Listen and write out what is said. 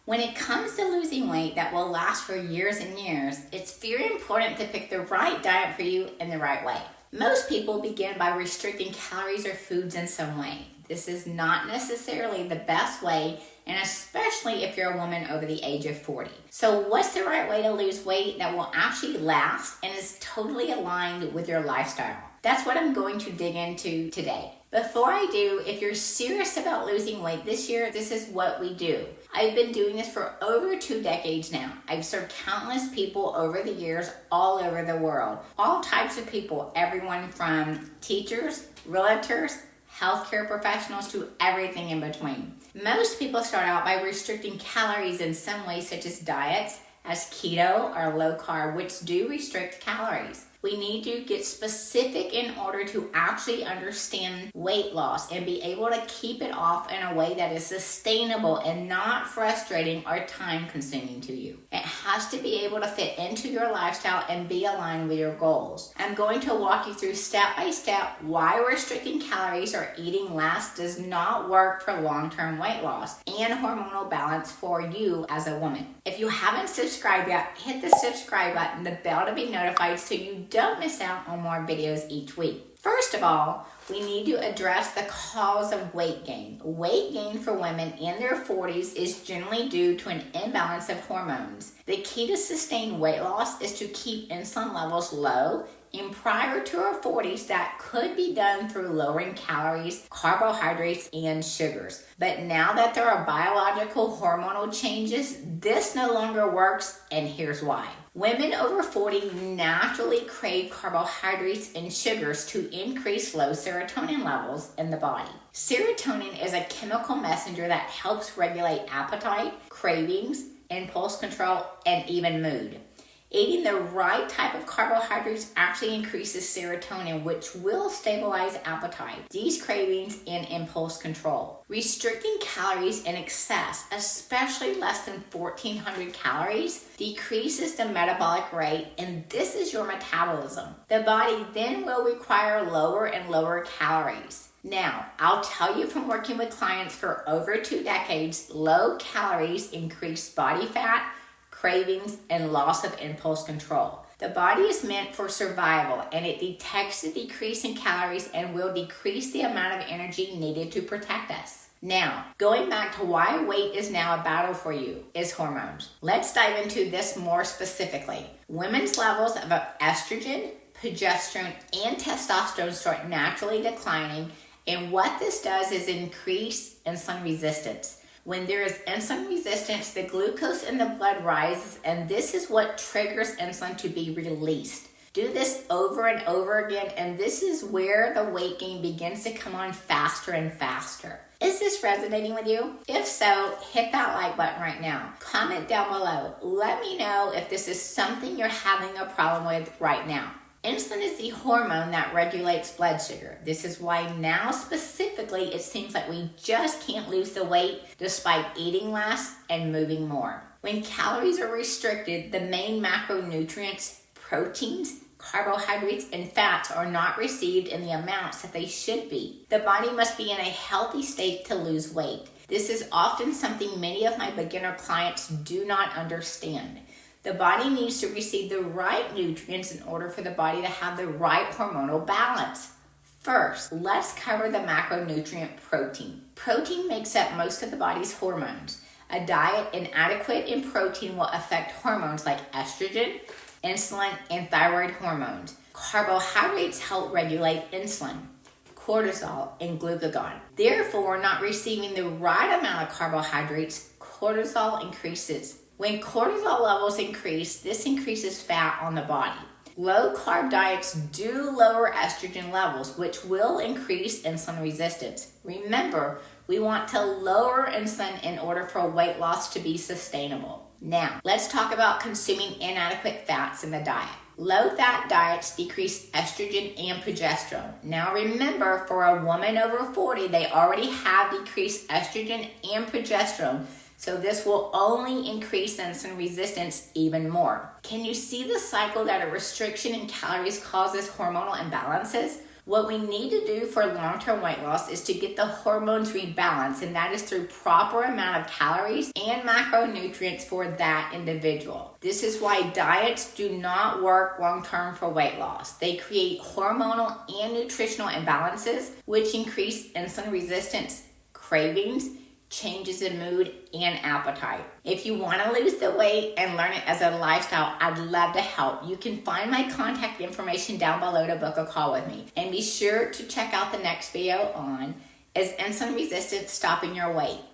When it comes to losing weight that will last for years and years, it's very important to pick the right diet for you in the right way. Most people begin by restricting calories or foods in some way. This is not necessarily the best way, and especially if you're a woman over the age of 40. So what's the right way to lose weight that will actually last and is totally aligned with your lifestyle? That's what I'm going to dig into today. Before I do, if you're serious about losing weight this year, this is what we do. I've been doing this for over 2 decades now. I've served countless people over the years all over the world. All types of people, everyone from teachers, realtors, healthcare professionals to everything in between. Most people start out by restricting calories in some way, such as diets, as keto or low carb, which do restrict calories. We need to get specific in order to actually understand weight loss and be able to keep it off in a way that is sustainable and not frustrating or time consuming to you. It has to be able to fit into your lifestyle and be aligned with your goals. I'm going to walk you through step by step why restricting calories or eating less does not work for long-term weight loss and hormonal balance for you as a woman. If you haven't subscribed yet, hit the subscribe button, the bell to be notified so you don't miss out on more videos each week. First of all, we need to address the cause of weight gain. Weight gain for women in their 40s is generally due to an imbalance of hormones. The key to sustained weight loss is to keep insulin levels low. And prior to our 40s, that could be done through lowering calories, carbohydrates, and sugars. But now that there are biological hormonal changes, this no longer works, and here's why. Women over 40 naturally crave carbohydrates and sugars to increase low serotonin levels in the body. Serotonin is a chemical messenger that helps regulate appetite, cravings, impulse control, and even mood. Eating the right type of carbohydrates actually increases serotonin, which will stabilize appetite, these cravings, and impulse control. Restricting calories in excess, especially less than 1,400 calories, decreases the metabolic rate, and this is your metabolism. The body then will require lower and lower calories. Now, I'll tell you from working with clients for over 2 decades, low calories increase body fat, cravings, and loss of impulse control. The body is meant for survival, and it detects the decrease in calories and will decrease the amount of energy needed to protect us. Now, going back to why weight is now a battle for you is hormones. Let's dive into this more specifically. Women's levels of estrogen, progesterone, and testosterone start naturally declining, and what this does is increase insulin resistance. When there is insulin resistance, the glucose in the blood rises, and this is what triggers insulin to be released. Do this over and over again, and this is where the weight gain begins to come on faster and faster. Is this resonating with you? If so, hit that like button right now. Comment down below. Let me know if this is something you're having a problem with right now. Insulin is the hormone that regulates blood sugar. This is why now specifically it seems like we just can't lose the weight despite eating less and moving more. When calories are restricted, the main macronutrients, proteins, carbohydrates, and fats are not received in the amounts that they should be. The body must be in a healthy state to lose weight. This is often something many of my beginner clients do not understand. The body needs to receive the right nutrients in order for the body to have the right hormonal balance. First, let's cover the macronutrient protein. Protein makes up most of the body's hormones. A diet inadequate in protein will affect hormones like estrogen, insulin, and thyroid hormones. Carbohydrates help regulate insulin, cortisol, and glucagon. Therefore, not receiving the right amount of carbohydrates, cortisol increases. When cortisol levels increase, this increases fat on the body. Low-carb diets do lower estrogen levels, which will increase insulin resistance. Remember, we want to lower insulin in order for weight loss to be sustainable. Now, let's talk about consuming inadequate fats in the diet. Low-fat diets decrease estrogen and progesterone. Now remember, for a woman over 40, they already have decreased estrogen and progesterone, so this will only increase insulin resistance even more. Can you see the cycle that a restriction in calories causes hormonal imbalances? What we need to do for long-term weight loss is to get the hormones rebalanced, and that is through proper amount of calories and macronutrients for that individual. This is why diets do not work long-term for weight loss. They create hormonal and nutritional imbalances, which increase insulin resistance, cravings, changes in mood, and appetite. If you want to lose the weight and learn it as a lifestyle, I'd love to help. You can find my contact information down below to book a call with me. And be sure to check out the next video on Is Insulin Resistance Stopping Your Weight?